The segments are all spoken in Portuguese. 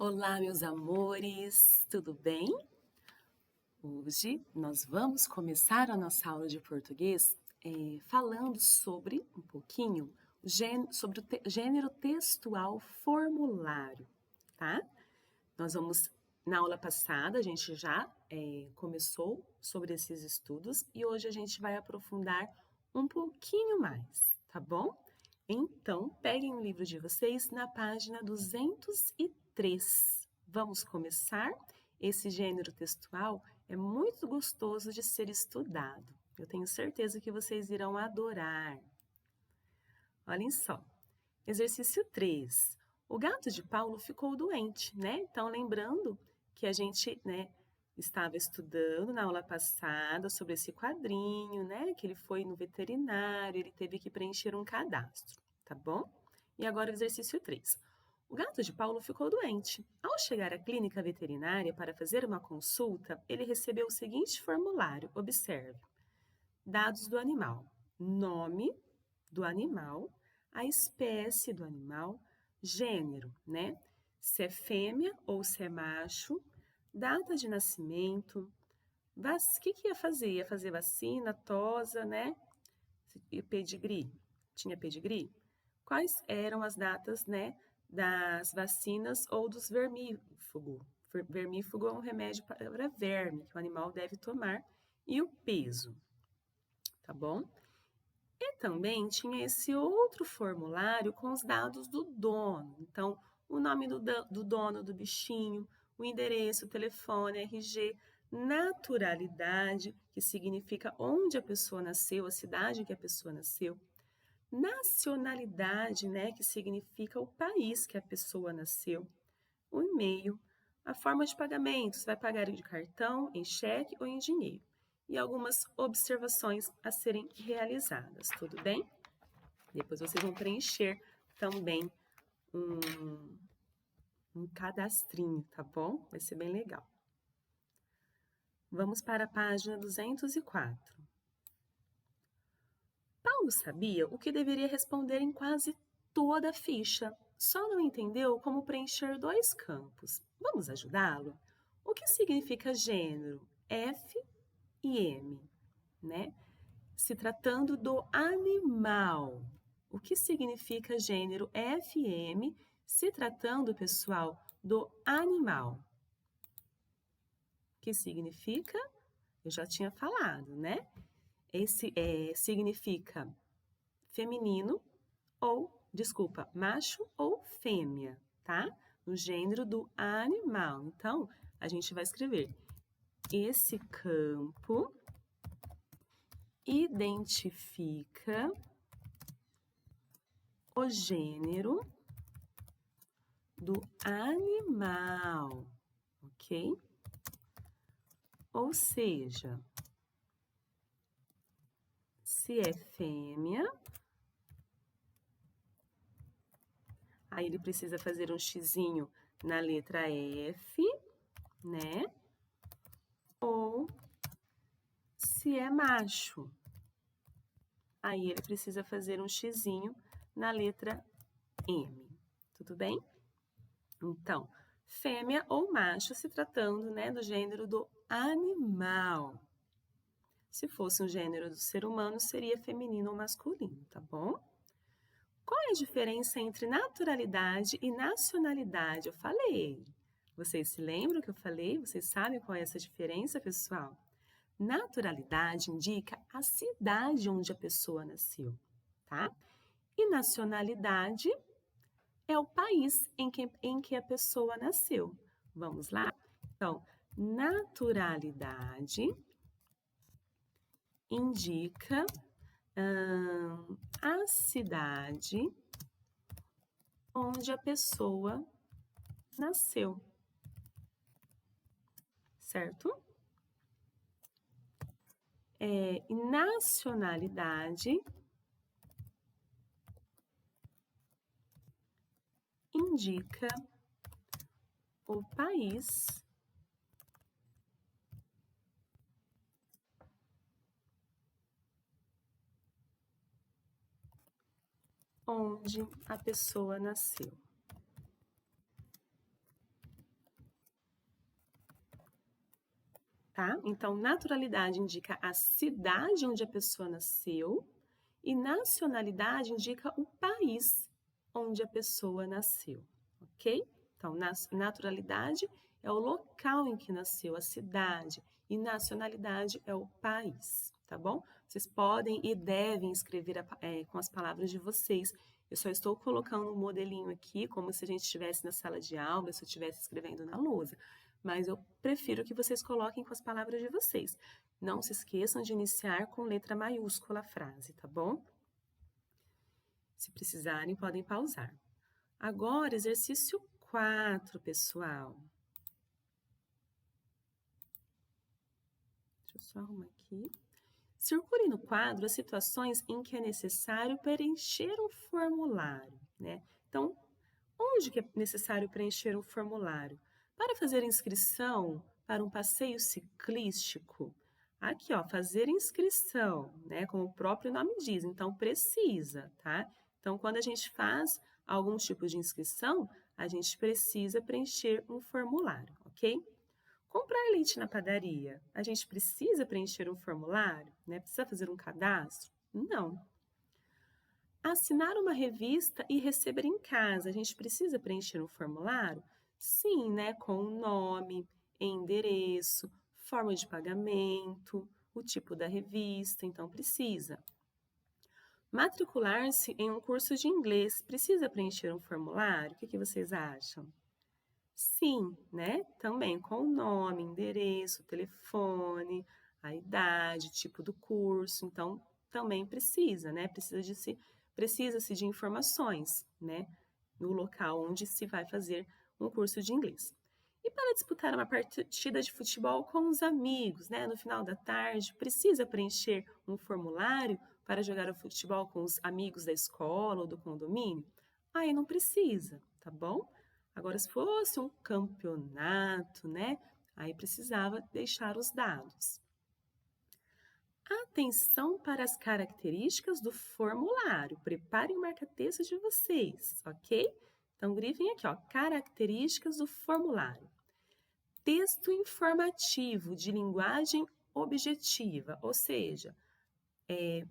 Olá, meus amores, tudo bem? Hoje nós vamos começar a nossa aula de português falando sobre um pouquinho sobre o gênero textual formulário, tá? Na aula passada, a gente já começou sobre esses estudos e hoje a gente vai aprofundar um pouquinho mais, tá bom? Então, peguem o livro de vocês na página 203. Vamos começar? Esse gênero textual é muito gostoso de ser estudado. Eu tenho certeza que vocês irão adorar. Olhem só. Exercício 3. O gato de Paulo ficou doente, né? Então, lembrando que a gente, estava estudando na aula passada sobre esse quadrinho, né? Que ele foi no veterinário, ele teve que preencher um cadastro, tá bom? E agora o exercício 3. O gato de Paulo ficou doente. Ao chegar à clínica veterinária para fazer uma consulta, ele recebeu o seguinte formulário. Observe. Dados do animal. Nome do animal, a espécie do animal, gênero, né? Se é fêmea ou se é macho, data de nascimento, o que ia fazer? Ia fazer vacina, tosa, né? E pedigree. Tinha pedigree? Quais eram as datas, né, das vacinas ou dos vermífugo? Vermífugo é um remédio para verme que o animal deve tomar. E o peso, tá bom? E também tinha esse outro formulário com os dados do dono. Então, o nome do dono do bichinho, o endereço, o telefone, RG, naturalidade, que significa onde a pessoa nasceu, a cidade em que a pessoa nasceu, nacionalidade, né, que significa o país que a pessoa nasceu, o e-mail, a forma de pagamento, se vai pagar de cartão, em cheque ou em dinheiro, e algumas observações a serem realizadas, tudo bem? Depois vocês vão preencher também um cadastrinho, tá bom? Vai ser bem legal. Vamos para a página 204. Paulo sabia o que deveria responder em quase toda a ficha, só não entendeu como preencher 2 campos. Vamos ajudá-lo? O que significa gênero? F e M, né? Se tratando do animal. O que significa gênero F e M se tratando, pessoal, do animal? O que significa? Eu já tinha falado, né? Esse significa feminino macho ou fêmea, tá? No gênero do animal. Então, a gente vai escrever esse campo identifica o gênero do animal, ok? Ou seja, se é fêmea, aí ele precisa fazer um xizinho na letra F, né? Ou se é macho, aí ele precisa fazer um xizinho na letra M, tudo bem? Então, fêmea ou macho se tratando, né, do gênero do animal. Se fosse um gênero do ser humano, seria feminino ou masculino, tá bom? Qual é a diferença entre naturalidade e nacionalidade? Eu falei. Vocês se lembram que eu falei? Vocês sabem qual é essa diferença, pessoal? Naturalidade indica a cidade onde a pessoa nasceu, tá? E nacionalidade é o país em que a pessoa nasceu. Vamos lá? Então, naturalidade indica a cidade onde a pessoa nasceu, certo? E nacionalidade indica o país onde a pessoa nasceu. tá? Então, naturalidade indica a cidade onde a pessoa nasceu e nacionalidade indica o país onde a pessoa nasceu, ok? Então, naturalidade é o local em que nasceu, a cidade, e nacionalidade é o país, tá bom? Vocês podem e devem escrever com as palavras de vocês. Eu só estou colocando um modelinho aqui, como se a gente estivesse na sala de aula, se eu estivesse escrevendo na lousa. Mas eu prefiro que vocês coloquem com as palavras de vocês. Não se esqueçam de iniciar com letra maiúscula a frase, tá bom? Se precisarem, podem pausar. Agora, exercício 4, pessoal. Deixa eu só arrumar aqui. Circule no quadro as situações em que é necessário preencher um formulário, né? Então, onde que é necessário preencher um formulário? Para fazer inscrição para um passeio ciclístico, aqui, ó, fazer inscrição, né? Como o próprio nome diz, então precisa, tá? Então, quando a gente faz algum tipo de inscrição, a gente precisa preencher um formulário, ok? Comprar leite na padaria, a gente precisa preencher um formulário, né? Precisa fazer um cadastro? Não. Assinar uma revista e receber em casa, a gente precisa preencher um formulário? Sim, né? Com o nome, endereço, forma de pagamento, o tipo da revista, então precisa. Matricular-se em um curso de inglês, precisa preencher um formulário? O que vocês acham? Sim, né? Também com o nome, endereço, telefone, a idade, tipo do curso, então também precisa, né? Precisa-se de informações, né? No local onde se vai fazer um curso de inglês. E para disputar uma partida de futebol com os amigos, né? No final da tarde, precisa preencher um formulário para jogar o futebol com os amigos da escola ou do condomínio? Aí não precisa, tá bom? Agora, se fosse um campeonato, né? Aí precisava deixar os dados. Atenção para as características do formulário. Preparem o marca-texto de vocês, ok? Então, grifem aqui, ó, características do formulário. Texto informativo de linguagem objetiva, ou seja,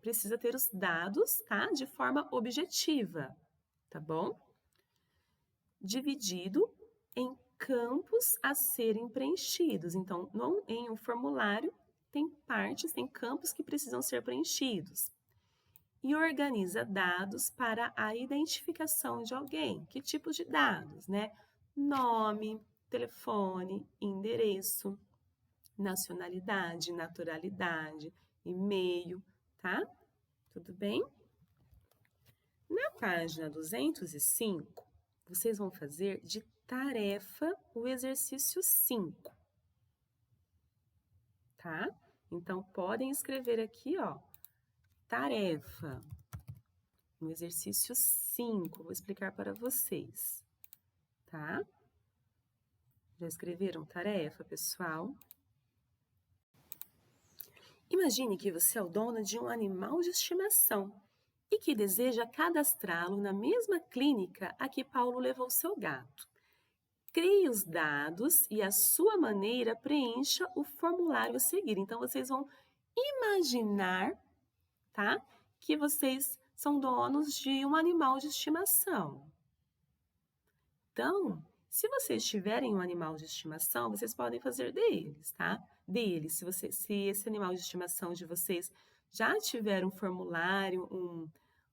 precisa ter os dados, tá? De forma objetiva, tá bom? Dividido em campos a serem preenchidos. Então, em um formulário, tem partes, tem campos que precisam ser preenchidos. E organiza dados para a identificação de alguém. Que tipo de dados, né? Nome, telefone, endereço, nacionalidade, naturalidade, e-mail, tá? Tudo bem? Na página 205, vocês vão fazer de tarefa o exercício 5, tá? Então, podem escrever aqui, ó, tarefa, no exercício 5, vou explicar para vocês, tá? Já escreveram tarefa, pessoal? Imagine que você é o dono de um animal de estimação e que deseja cadastrá-lo na mesma clínica a que Paulo levou seu gato. Crie os dados e, à sua maneira, preencha o formulário a seguir. Então, vocês vão imaginar, tá? Que vocês são donos de um animal de estimação. Então, se vocês tiverem um animal de estimação, vocês podem fazer deles, tá? Se esse animal de estimação de vocês já tiver um formulário,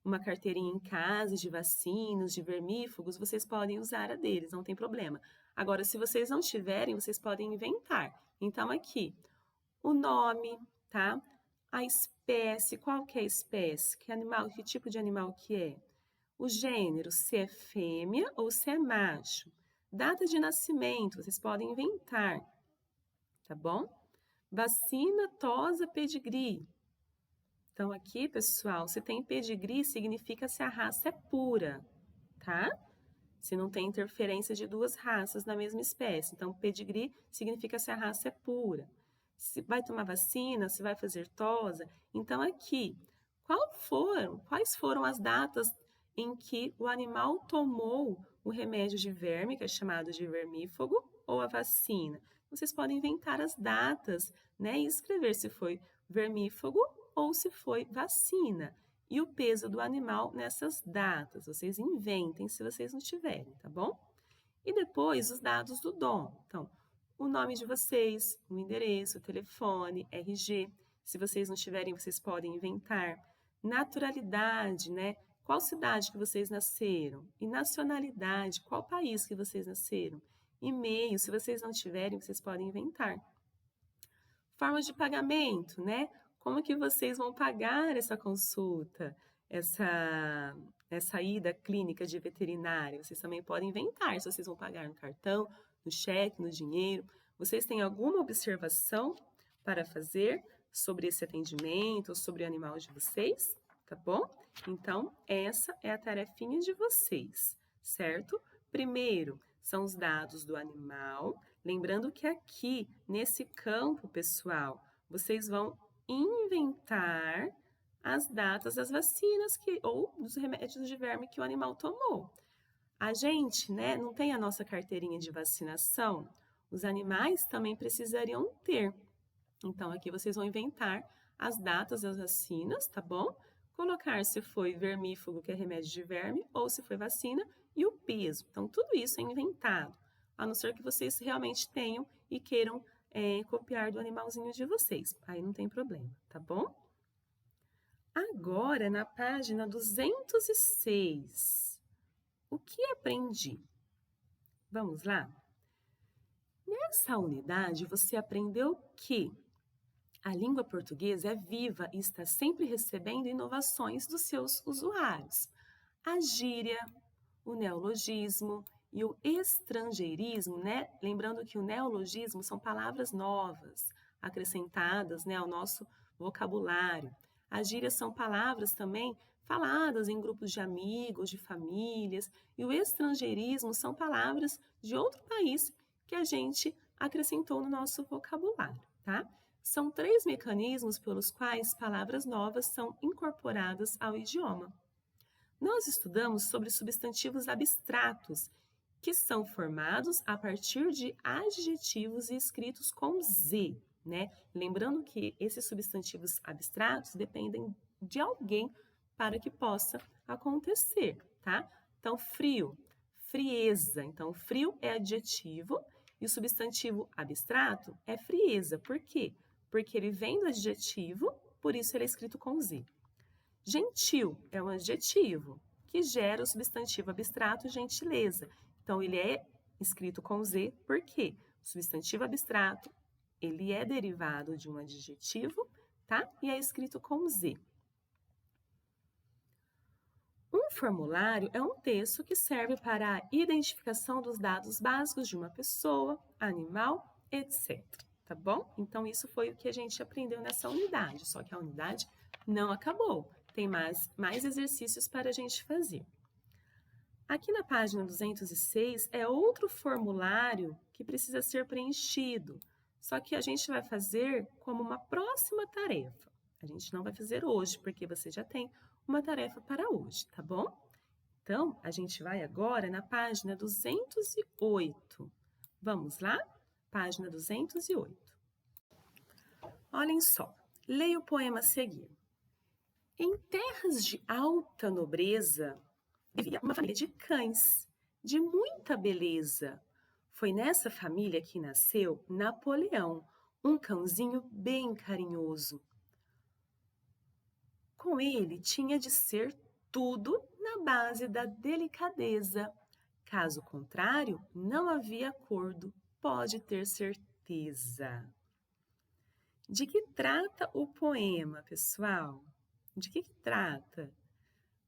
uma carteirinha em casa de vacinos, de vermífugos, vocês podem usar a deles, não tem problema. Agora, se vocês não tiverem, vocês podem inventar. Então, aqui, o nome, tá? A espécie, qual que é a espécie? Que animal, que tipo de animal que é? O gênero, se é fêmea ou se é macho. Data de nascimento, vocês podem inventar, tá bom? Vacina, tosa, pedigree. Então, aqui, pessoal, se tem pedigree, significa se a raça é pura, tá? Se não tem interferência de duas raças na mesma espécie. Então, pedigree significa se a raça é pura. Se vai tomar vacina, se vai fazer tosa. Então, aqui, quais foram as datas em que o animal tomou o remédio de verme, que é chamado de vermífugo, ou a vacina? Vocês podem inventar as datas, né, e escrever se foi vermífugo ou se foi vacina. E o peso do animal nessas datas. Vocês inventem se vocês não tiverem, tá bom? E depois os dados do dom. Então, o nome de vocês, o endereço, o telefone, RG. Se vocês não tiverem, vocês podem inventar. Naturalidade, né? Qual cidade que vocês nasceram? E nacionalidade, qual país que vocês nasceram? E-mail, se vocês não tiverem, vocês podem inventar. Formas de pagamento, né? Como que vocês vão pagar essa consulta, essa ida clínica de veterinário? Vocês também podem inventar se vocês vão pagar no cartão, no cheque, no dinheiro. Vocês têm alguma observação para fazer sobre esse atendimento ou sobre o animal de vocês? Tá bom? Então, essa é a tarefinha de vocês, certo? Primeiro, são os dados do animal. Lembrando que aqui, nesse campo, pessoal, vocês vão inventar as datas das vacinas ou dos remédios de verme que o animal tomou. A gente, né, não tem a nossa carteirinha de vacinação, os animais também precisariam ter. Então, aqui vocês vão inventar as datas das vacinas, tá bom? Colocar se foi vermífugo, que é remédio de verme, ou se foi vacina, e o peso. Então, tudo isso é inventado, a não ser que vocês realmente tenham e queiram copiar do animalzinho de vocês. Aí não tem problema, tá bom? Agora, na página 206, o que aprendi? Vamos lá? Nessa unidade, você aprendeu que a língua portuguesa é viva e está sempre recebendo inovações dos seus usuários. A gíria, o neologismo e o estrangeirismo, né? Lembrando que o neologismo são palavras novas, acrescentadas, né, ao nosso vocabulário. As gírias são palavras também faladas em grupos de amigos, de famílias, e o estrangeirismo são palavras de outro país que a gente acrescentou no nosso vocabulário, tá? São 3 mecanismos pelos quais palavras novas são incorporadas ao idioma. Nós estudamos sobre substantivos abstratos, que são formados a partir de adjetivos e escritos com Z, né? Lembrando que esses substantivos abstratos dependem de alguém para que possa acontecer, tá? Então, frio, frieza. Então, frio é adjetivo e o substantivo abstrato é frieza. Por quê? Porque ele vem do adjetivo, por isso ele é escrito com Z. Gentil é um adjetivo que gera o substantivo abstrato gentileza. Então, ele é escrito com Z, por quê? O substantivo abstrato, ele é derivado de um adjetivo, tá? E é escrito com Z. Um formulário é um texto que serve para a identificação dos dados básicos de uma pessoa, animal, etc. Tá bom? Então, isso foi o que a gente aprendeu nessa unidade, só que a unidade não acabou. Tem mais exercícios para a gente fazer. Aqui na página 206 é outro formulário que precisa ser preenchido, só que a gente vai fazer como uma próxima tarefa. A gente não vai fazer hoje, porque você já tem uma tarefa para hoje, tá bom? Então, a gente vai agora na página 208. Vamos lá? Página 208. Olhem só, leia o poema a seguir. Em terras de alta nobreza, vivia uma família de cães, de muita beleza. Foi nessa família que nasceu Napoleão, um cãozinho bem carinhoso. Com ele tinha de ser tudo na base da delicadeza. Caso contrário, não havia acordo, pode ter certeza. De que trata o poema, pessoal? De que trata?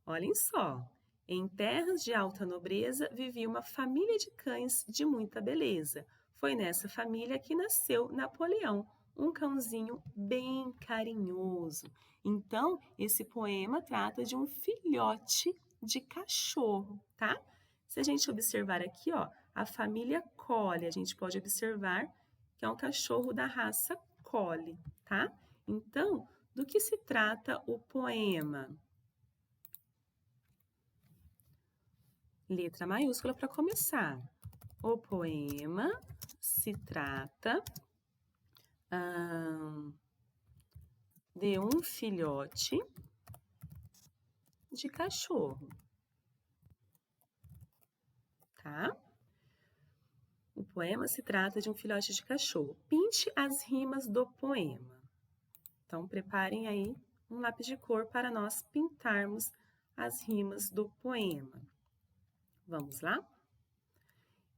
Olhem só. Em terras de alta nobreza vivia uma família de cães de muita beleza. Foi nessa família que nasceu Napoleão, um cãozinho bem carinhoso. Então, esse poema trata de um filhote de cachorro, tá? Se a gente observar aqui, ó, a família Collie, a gente pode observar que é um cachorro da raça Collie, tá? Então, do que se trata o poema? Letra maiúscula para começar. O poema se trata de um filhote de cachorro, tá? O poema se trata de um filhote de cachorro. Pinte as rimas do poema. Então, preparem aí um lápis de cor para nós pintarmos as rimas do poema. Vamos lá?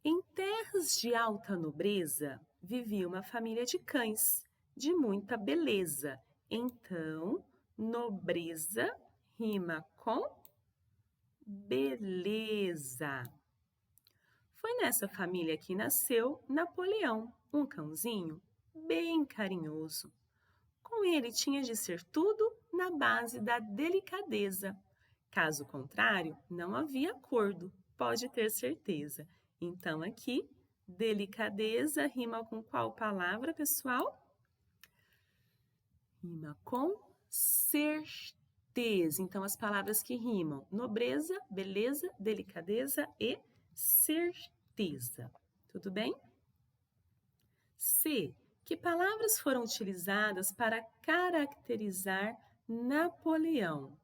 Em terras de alta nobreza, vivia uma família de cães, de muita beleza. Então, nobreza rima com beleza. Foi nessa família que nasceu Napoleão, um cãozinho bem carinhoso. Com ele tinha de ser tudo na base da delicadeza. Caso contrário, não havia acordo, pode ter certeza. Então, aqui, delicadeza rima com qual palavra, pessoal? Rima com certeza. Então, as palavras que rimam: nobreza, beleza, delicadeza e certeza. Tudo bem? C. Que palavras foram utilizadas para caracterizar Napoleão?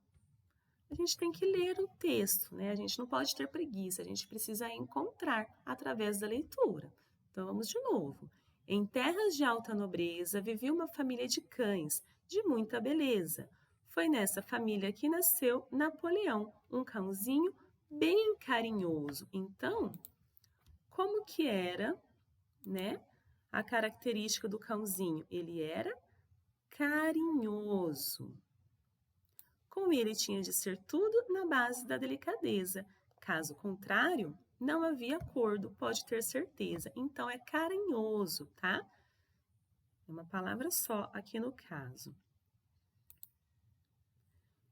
A gente tem que ler o texto, né? A gente não pode ter preguiça, a gente precisa encontrar através da leitura. Então, vamos de novo. Em terras de alta nobreza vivia uma família de cães, de muita beleza. Foi nessa família que nasceu Napoleão, um cãozinho bem carinhoso. Então, como que era, né, a característica do cãozinho? Ele era carinhoso. Com ele tinha de ser tudo na base da delicadeza. Caso contrário, não havia acordo, pode ter certeza. Então, é carinhoso, tá? É uma palavra só aqui no caso.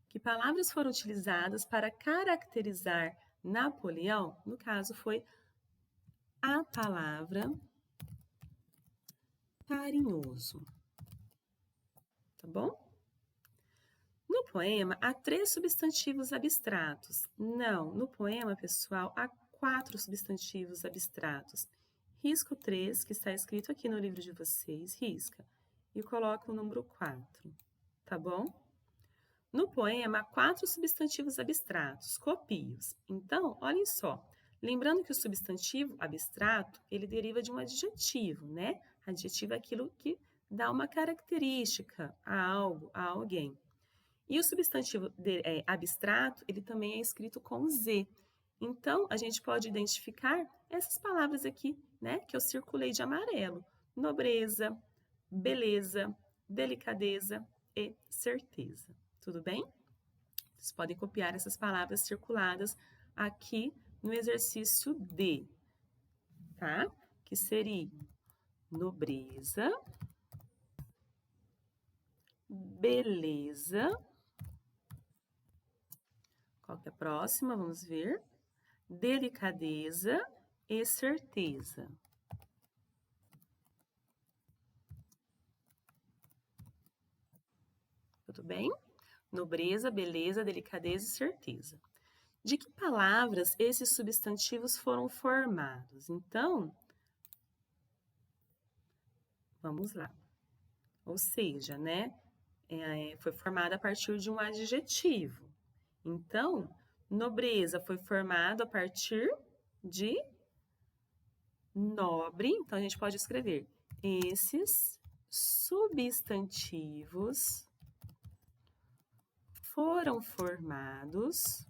Que palavras foram utilizadas para caracterizar Napoleão? No caso, foi a palavra carinhoso. Tá bom? No poema, há 3 substantivos abstratos. Não, no poema, pessoal, há 4 substantivos abstratos. Risca o 3, que está escrito aqui no livro de vocês, risca, e coloca o número 4, tá bom? No poema, há 4 substantivos abstratos, copie-os. Então, olhem só, lembrando que o substantivo abstrato, ele deriva de um adjetivo, né? Adjetivo é aquilo que dá uma característica a algo, a alguém. E o substantivo abstrato, ele também é escrito com Z. Então, a gente pode identificar essas palavras aqui, né, que eu circulei de amarelo. Nobreza, beleza, delicadeza e certeza. Tudo bem? Vocês podem copiar essas palavras circuladas aqui no exercício D, tá? Que seria nobreza, beleza. Qual que é a próxima? Vamos ver. Delicadeza e certeza. Tudo bem? Nobreza, beleza, delicadeza e certeza. De que palavras esses substantivos foram formados? Então, vamos lá. Ou seja, né? Foi formada a partir de um adjetivo. Então, nobreza foi formado a partir de nobre. Então, a gente pode escrever esses substantivos foram formados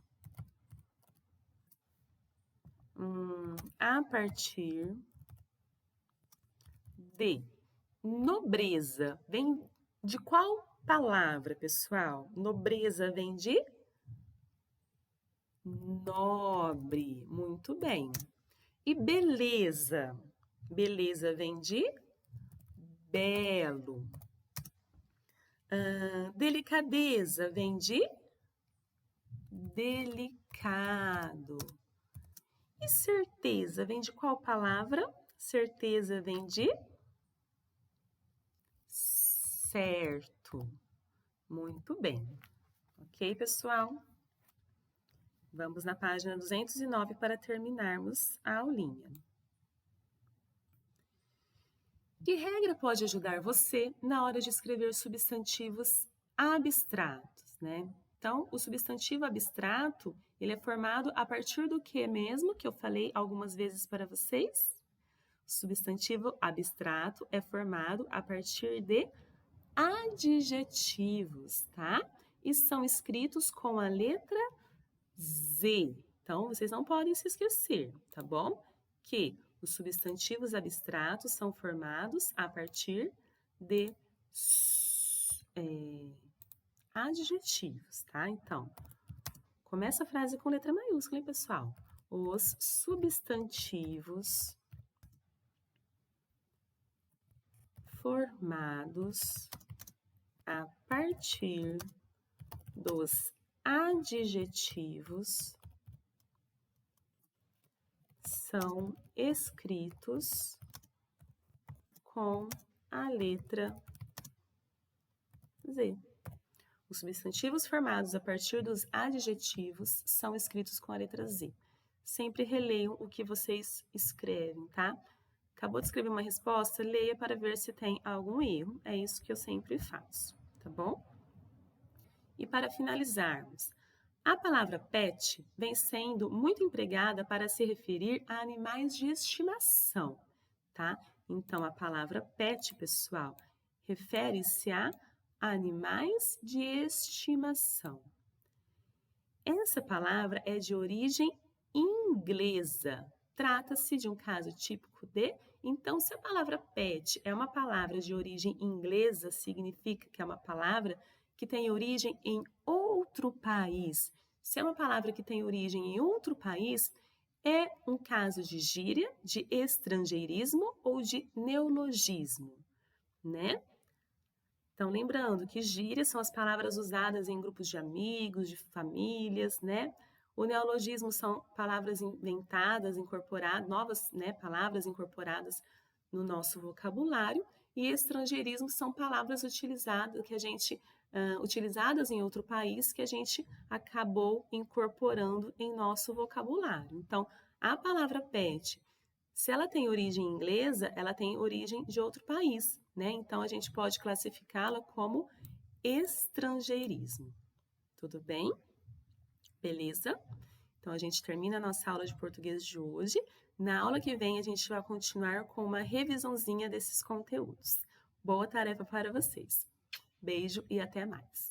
a partir de nobreza. Vem de qual palavra, pessoal? Nobreza vem de nobre. Muito bem. E beleza? Beleza vem de belo. Delicadeza vem de delicado. E certeza vem de qual palavra? Certeza vem de certo. Muito bem. Ok, pessoal? Vamos na página 209 para terminarmos a aulinha. Que regra pode ajudar você na hora de escrever substantivos abstratos, né? Então, o substantivo abstrato, ele é formado a partir do que mesmo, que eu falei algumas vezes para vocês? O substantivo abstrato é formado a partir de adjetivos, tá? E são escritos com a letra Z. Então, vocês não podem se esquecer, tá bom? Que os substantivos abstratos são formados a partir de adjetivos, tá? Então, começa a frase com letra maiúscula, hein, pessoal? Os substantivos formados a partir dos adjetivos são escritos com a letra Z. Os substantivos formados a partir dos adjetivos são escritos com a letra Z. Sempre releiam o que vocês escrevem, tá? Acabou de escrever uma resposta, leia para ver se tem algum erro. É isso que eu sempre faço, tá bom? E para finalizarmos, a palavra pet vem sendo muito empregada para se referir a animais de estimação, tá? Então, a palavra pet, pessoal, refere-se a animais de estimação. Essa palavra é de origem inglesa. Trata-se de um caso típico de... Então, se a palavra pet é uma palavra de origem inglesa, significa que é uma palavra que tem origem em outro país. Se é uma palavra que tem origem em outro país, é um caso de gíria, de estrangeirismo ou de neologismo, né? Então, lembrando que gírias são as palavras usadas em grupos de amigos, de famílias, né? O neologismo são palavras inventadas, incorporadas, novas, né, palavras incorporadas no nosso vocabulário. E estrangeirismo são palavras utilizadas utilizadas em outro país que a gente acabou incorporando em nosso vocabulário. Então, a palavra pet, se ela tem origem inglesa, ela tem origem de outro país, né? Então, a gente pode classificá-la como estrangeirismo. Tudo bem? Beleza? Então, a gente termina a nossa aula de português de hoje. Na aula que vem, a gente vai continuar com uma revisãozinha desses conteúdos. Boa tarefa para vocês. Beijo e até mais!